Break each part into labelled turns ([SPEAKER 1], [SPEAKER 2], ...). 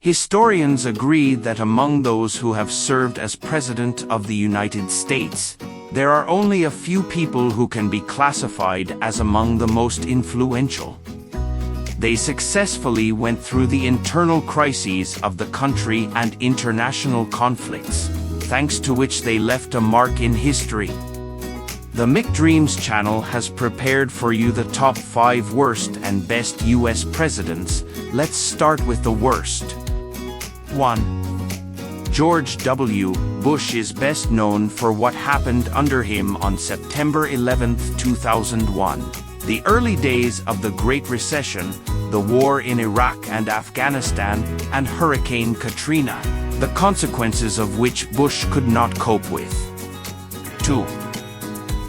[SPEAKER 1] Historians agree that among those who have served as President of the United States, there are only a few people who can be classified as among the most influential. They successfully went through the internal crises of the country and international conflicts, thanks to which they left a mark in history. The McDreams channel has prepared for you the top 5 worst and best US presidents. Let's start with the worst. 1. George W. Bush is best known for what happened under him on September 11, 2001. The early days of the Great Recession, the war in Iraq and Afghanistan, and Hurricane Katrina, the consequences of which Bush could not cope with. 2.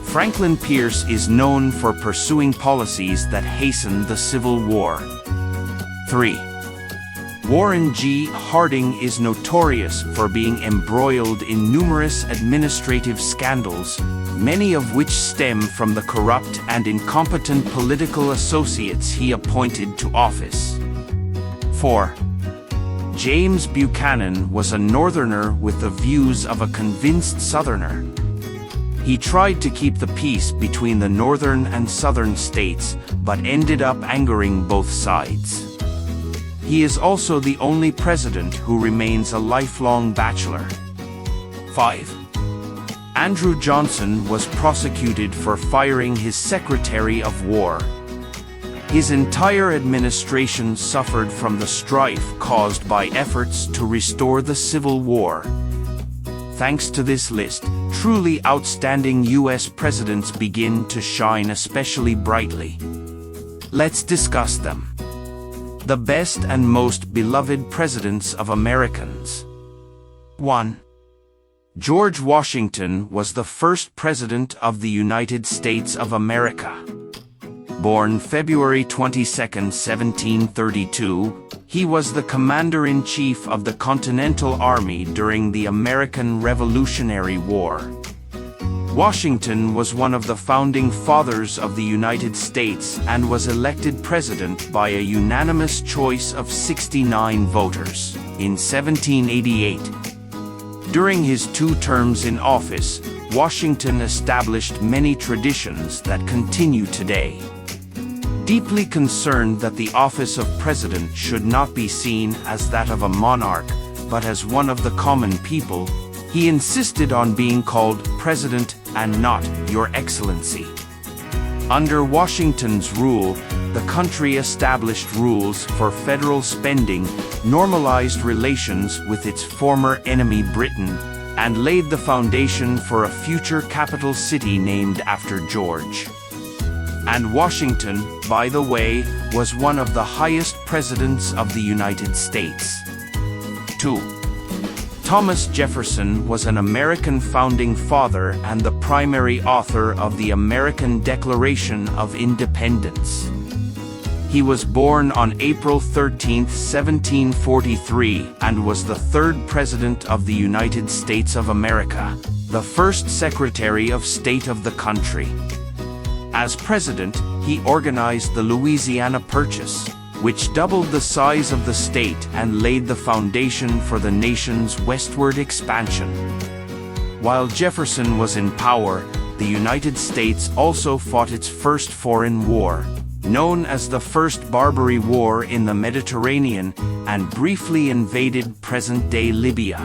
[SPEAKER 1] Franklin Pierce is known for pursuing policies that hastened the Civil War. 3. Warren G. Harding is notorious for being embroiled in numerous administrative scandals, many of which stem from the corrupt and incompetent political associates he appointed to office. 4. James Buchanan was a Northerner with the views of a convinced Southerner. He tried to keep the peace between the northern and southern states, but ended up angering both sides. He is also the only president who remains a lifelong bachelor. 5. Andrew Johnson was prosecuted for firing his Secretary of War. His entire administration suffered from the strife caused by efforts to restore the Civil War. Thanks to this list, truly outstanding US presidents begin to shine especially brightly. Let's discuss them. The best and most beloved presidents of Americans. 1. George Washington was the first President of the United States of America. Born February 22, 1732, he was the Commander-in-Chief of the Continental Army during the American Revolutionary War. Washington was one of the founding fathers of the United States and was elected president by a unanimous choice of 69 voters in 1788. During his 2 terms in office, Washington established many traditions that continue today. Deeply concerned that the office of president should not be seen as that of a monarch, but as one of the common people, he insisted on being called President and not Your Excellency. Under Washington's rule, the country established rules for federal spending, normalized relations with its former enemy Britain, and laid the foundation for a future capital city named after George. And Washington, by the way, was one of the highest presidents of the United States. 2. Thomas Jefferson was an American founding father and the primary author of the American Declaration of Independence. He was born on April 13, 1743, and was the 3rd President of the United States of America, the first Secretary of State of the country. As president, he organized the Louisiana Purchase, which doubled the size of the state and laid the foundation for the nation's westward expansion. While Jefferson was in power, the United States also fought its first foreign war, known as the First Barbary War in the Mediterranean, and briefly invaded present-day Libya.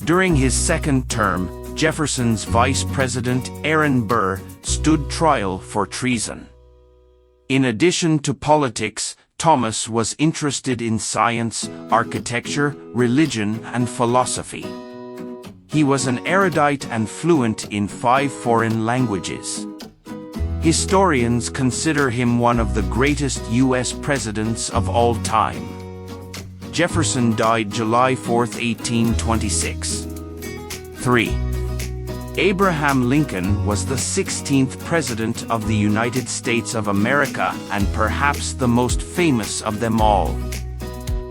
[SPEAKER 1] During his 2nd term, Jefferson's vice president, Aaron Burr, stood trial for treason. In addition to politics, Thomas was interested in science, architecture, religion, and philosophy. He was an erudite and fluent in 5 foreign languages. Historians consider him one of the greatest U.S. presidents of all time. Jefferson died July 4, 1826. 3. Abraham Lincoln was the 16th President of the United States of America and perhaps the most famous of them all.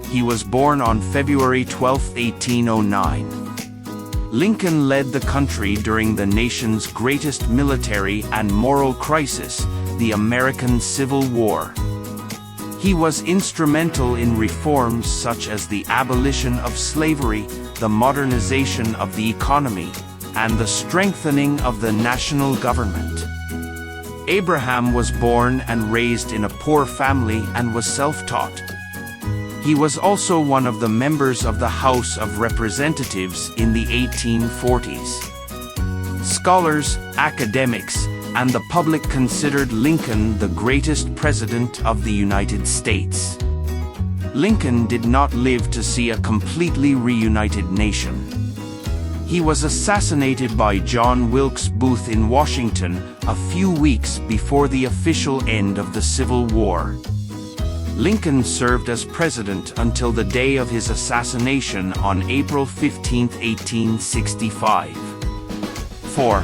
[SPEAKER 1] He was born on February 12, 1809. Lincoln led the country during the nation's greatest military and moral crisis, the American Civil War. He was instrumental in reforms such as the abolition of slavery, the modernization of the economy, and the strengthening of the national government. Abraham was born and raised in a poor family and was self-taught. He was also one of the members of the House of Representatives in the 1840s. Scholars, academics, and the public considered Lincoln the greatest president of the United States. Lincoln did not live to see a completely reunited nation. He was assassinated by John Wilkes Booth in Washington a few weeks before the official end of the Civil War. Lincoln served as president until the day of his assassination on April 15, 1865. 4.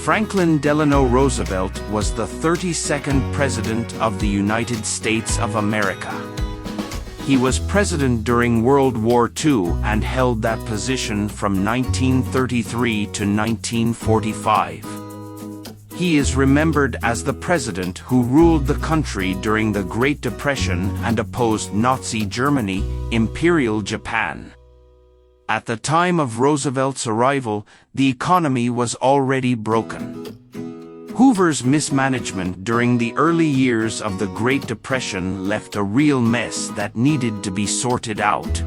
[SPEAKER 1] Franklin Delano Roosevelt was the 32nd President of the United States of America. He was president during World War II and held that position from 1933 to 1945. He is remembered as the president who ruled the country during the Great Depression and opposed Nazi Germany, Imperial Japan. At the time of Roosevelt's arrival, the economy was already broken. Hoover's mismanagement during the early years of the Great Depression left a real mess that needed to be sorted out.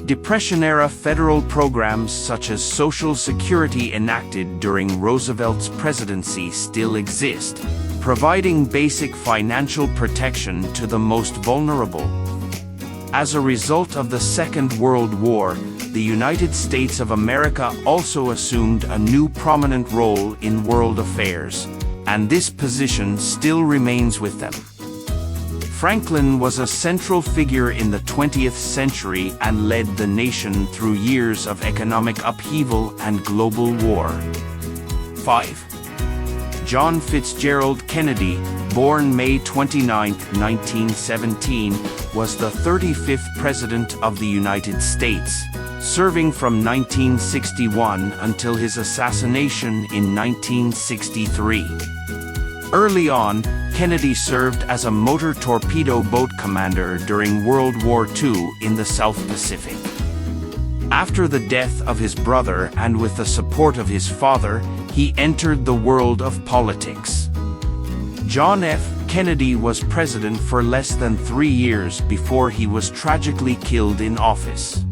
[SPEAKER 1] Depression-era federal programs such as Social Security enacted during Roosevelt's presidency still exist, providing basic financial protection to the most vulnerable. As a result of the Second World War, the United States of America also assumed a new prominent role in world affairs, and this position still remains with them. Franklin was a central figure in the 20th century and led the nation through years of economic upheaval and global war. 5. John Fitzgerald Kennedy, born May 29, 1917, was the 35th President of the United States, serving from 1961 until his assassination in 1963. Early on, Kennedy served as a motor torpedo boat commander during World War II in the South Pacific. After the death of his brother and with the support of his father, he entered the world of politics. John F. Kennedy was president for less than 3 years before he was tragically killed in office.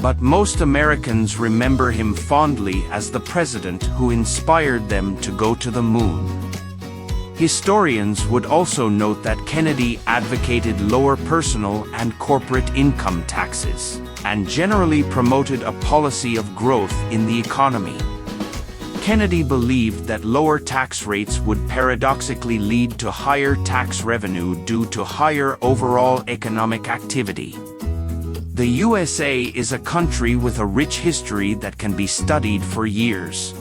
[SPEAKER 1] But most Americans remember him fondly as the president who inspired them to go to the moon. Historians would also note that Kennedy advocated lower personal and corporate income taxes, and generally promoted a policy of growth in the economy. Kennedy believed that lower tax rates would paradoxically lead to higher tax revenue due to higher overall economic activity. The USA is a country with a rich history that can be studied for years.